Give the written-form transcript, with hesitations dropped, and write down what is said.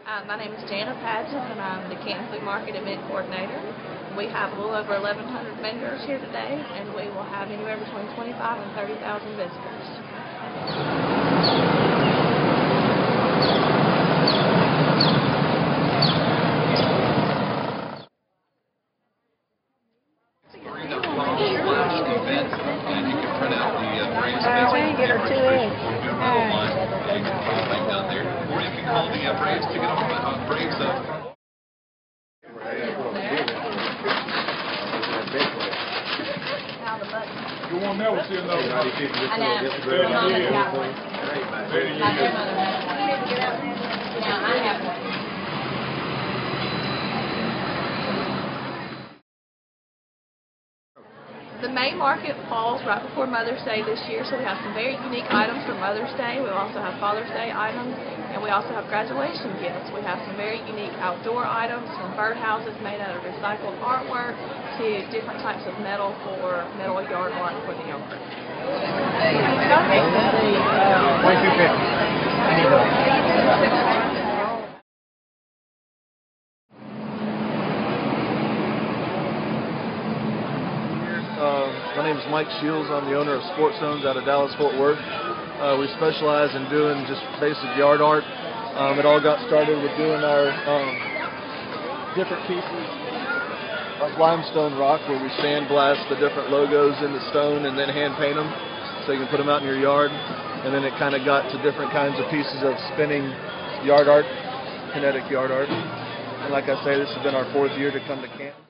My name is Jana Padgett, and I'm the Canton Flea Market event coordinator. We have a little over 1,100 vendors here today, and we will have anywhere between 25 and 30,000 visitors. And you can print out the braves and get her 2 eggs. You can find them down there, or you can call the Braves to get on Braves. You won't never see another one. I know. My mama's got one. My grandmother has one. Now I have one. The main market falls right before Mother's Day this year, so we have some very unique items for Mother's Day. We also have Father's Day items, and we also have graduation gifts. We have some very unique outdoor items, from birdhouses made out of recycled artwork to different types of metal for metal yard art for the yard. My name is Mike Shields. I'm the owner of Sports Zones out of Dallas-Fort Worth. We specialize in doing just basic yard art. It all got started with doing our different pieces of limestone rock, where we sandblast the different logos in the stone and then hand paint them so you can put them out in your yard. And then it kind of got to different kinds of pieces of spinning yard art, kinetic yard art. And like I say, this has been our 4th year to come to Canton.